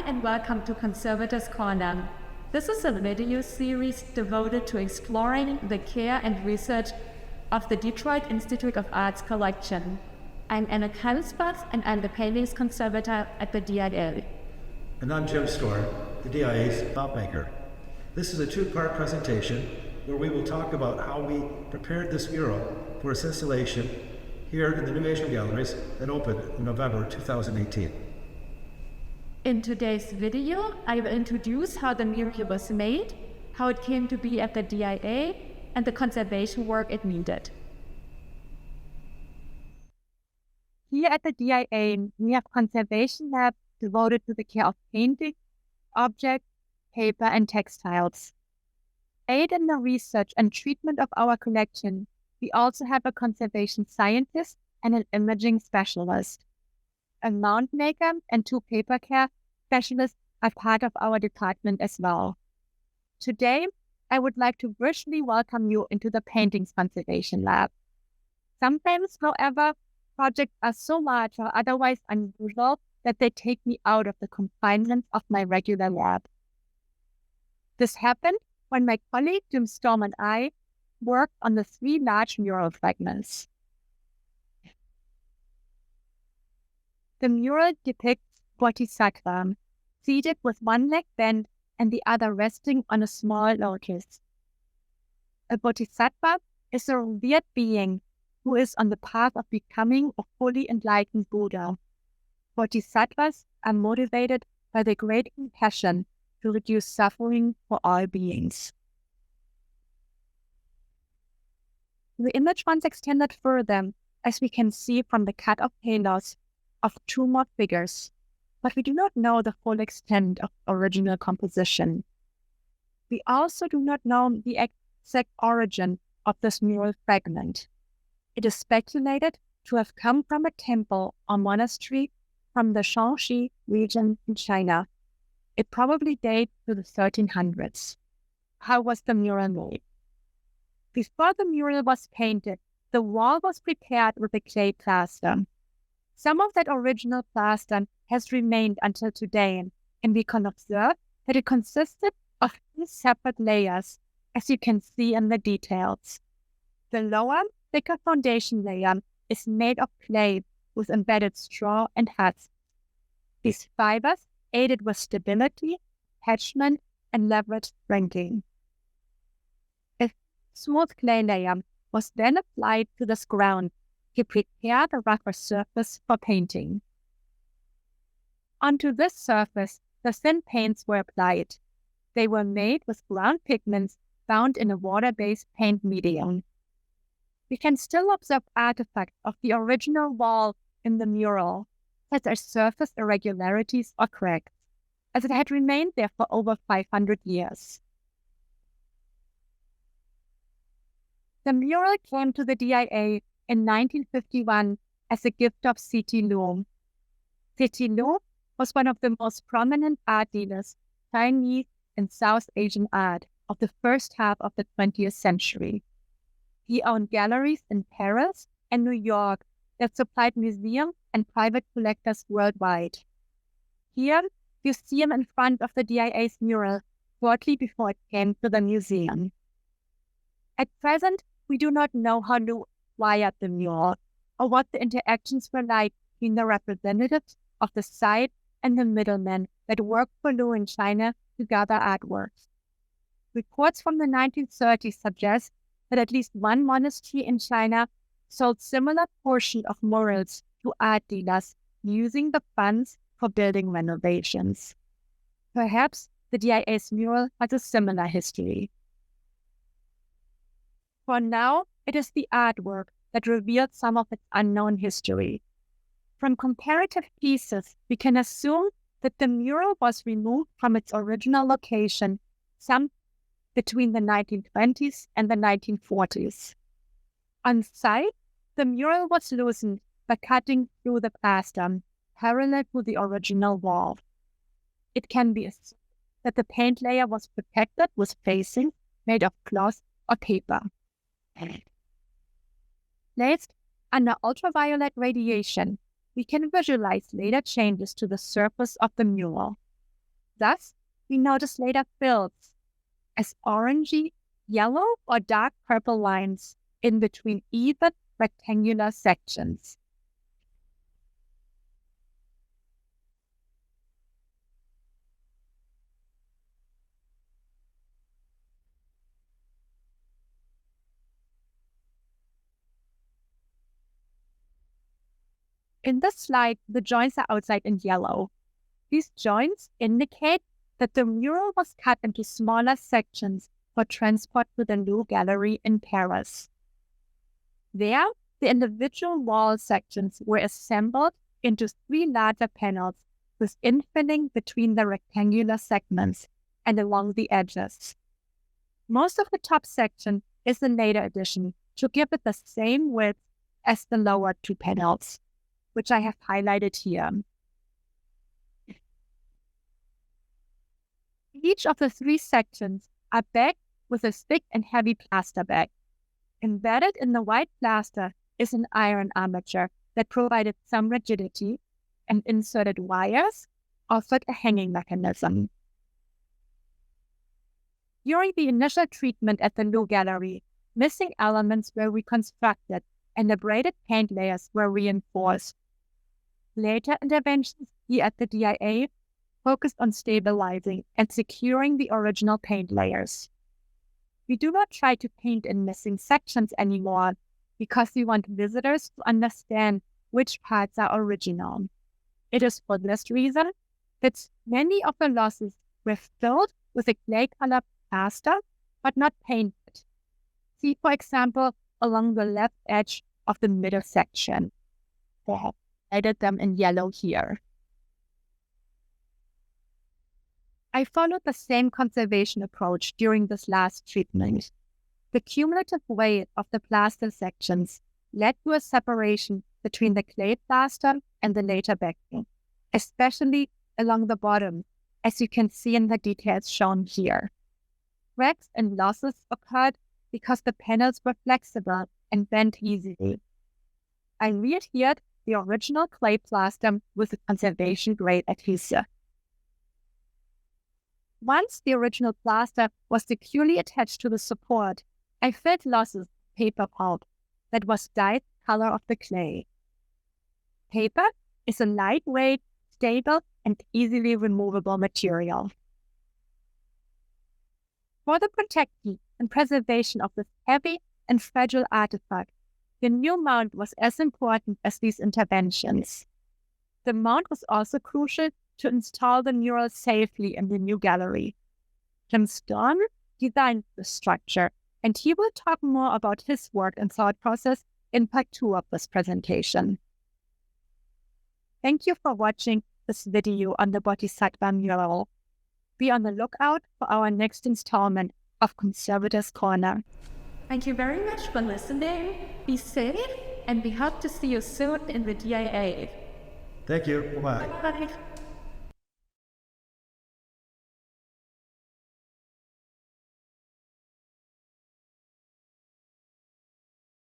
and welcome to Conservator's Corner. This is a video series devoted to exploring the care and research of the Detroit Institute of Art's collection. I'm Anna Hanspach and I'm the paintings conservator at the DIA. And I'm Jim Storr, the DIA's font maker. This is a two-part presentation where we will talk about how we prepared this mural for its installation here in the New Asian Galleries that opened in November 2018. In today's video, I will introduce how the mural was made, how it came to be at the DIA, and the conservation work it needed. Here at the DIA, we have conservation labs devoted to the care of painting, objects, paper, and textiles. Aid in the research and treatment of our collection, we also have a conservation scientist and an imaging specialist. A mount maker and two paper care specialists are part of our department as well. Today, I would like to briefly welcome you into the Paintings Conservation Lab. Sometimes, however, projects are so large or otherwise unusual that they take me out of the confinements of my regular lab. This happened when my colleague Jim Storr and I worked on the three large mural fragments. The mural depicts Bodhisattva, seated with one leg bent and the other resting on a small lotus. A Bodhisattva is a revered being who is on the path of becoming a fully enlightened Buddha. Bodhisattvas are motivated by the great compassion to reduce suffering for all beings. The image once extended further, as we can see from the cut of halos of two more figures, but we do not know the full extent of original composition. We also do not know the exact origin of this mural fragment. It is speculated to have come from a temple or monastery from the Shaanxi region in China. It probably dates to the 1300s. How was the mural made? Before the mural was painted, the wall was prepared with a clay plaster. Some of that original plaster has remained until today, and we can observe that it consisted of three separate layers, as you can see in the details. The lower, thicker foundation layer is made of clay with embedded straw and husks. These fibers aided with stability, attachment, and leveraged shrinking. A smooth clay layer was then applied to this ground to prepare the rougher surface for painting. Onto this surface, the thin paints were applied. They were made with brown pigments bound in a water-based paint medium. We can still observe artifacts of the original wall in the mural, such as surface irregularities or cracks, as it had remained there for over 500 years. The mural came to the DIA in 1951 as a gift of C.T. Lu. C.T. Lu was one of the most prominent art dealers, Chinese and South Asian art of the first half of the 20th century. He owned galleries in Paris and New York that supplied museums and private collectors worldwide. Here, you see him in front of the DIA's mural shortly before it came to the museum. At present, we do not know how Lu wired the mural or what the interactions were like between the representatives of the site and the middlemen that worked for Lu in China to gather artworks. Reports from the 1930s suggest that at least one monastery in China sold similar portion of murals to art dealers using the funds for building renovations. Perhaps the DIA's mural has a similar history. For now, it is the artwork that reveals some of its unknown history. From comparative pieces, we can assume that the mural was removed from its original location some between the 1920s and the 1940s. On site, the mural was loosened by cutting through the plaster, parallel to the original wall. It can be assumed that the paint layer was protected with facings made of cloth or paper. Placed under ultraviolet radiation, we can visualize later changes to the surface of the mural. Thus, we notice later fills as orangey, yellow, or dark purple lines in between even rectangular sections. In this slide, the joints are outlined in yellow. These joints indicate that the mural was cut into smaller sections for transport to the new gallery in Paris. There, the individual wall sections were assembled into 3 larger panels with infilling between the rectangular segments and along the edges. Most of the top section is a later addition to give it the same width as the lower 2 panels, which I have highlighted here. Each of the 3 sections are backed with a thick and heavy plaster bag. Embedded in the white plaster is an iron armature that provided some rigidity, and inserted wires offered a hanging mechanism. During the initial treatment at the new gallery, missing elements were reconstructed and the braided paint layers were reinforced. Later interventions here at the DIA focused on stabilizing and securing the original paint layers. We do not try to paint in missing sections anymore because we want visitors to understand which parts are original. It is for this reason that many of the losses were filled with a clay-colored plaster but not painted. See, for example, along the left edge of the middle section. I have highlighted them in yellow here. I followed the same conservation approach during this last treatment. The cumulative weight of the plaster sections led to a separation between the clay plaster and the later backing, especially along the bottom, as you can see in the details shown here. Cracks and losses occurred because the panels were flexible and bent easily. I re-adhered the original clay plaster with a conservation-grade adhesive. Once the original plaster was securely attached to the support, I filled losses with paper pulp that was dyed the color of the clay. Paper is a lightweight, stable, and easily removable material. For the protection and preservation of this heavy and fragile artifact, the new mount was as important as these interventions. The mount was also crucial to install the mural safely in the new gallery. Jim Stern designed the structure, and he will talk more about his work and thought process in part 2 of this presentation. Thank you for watching this video on the Bodhisattva mural. Be on the lookout for our next installment of Conservator's Corner. Thank you very much for listening. Be safe, and we hope to see you soon in the DIA. Thank you. Bye-bye. Bye.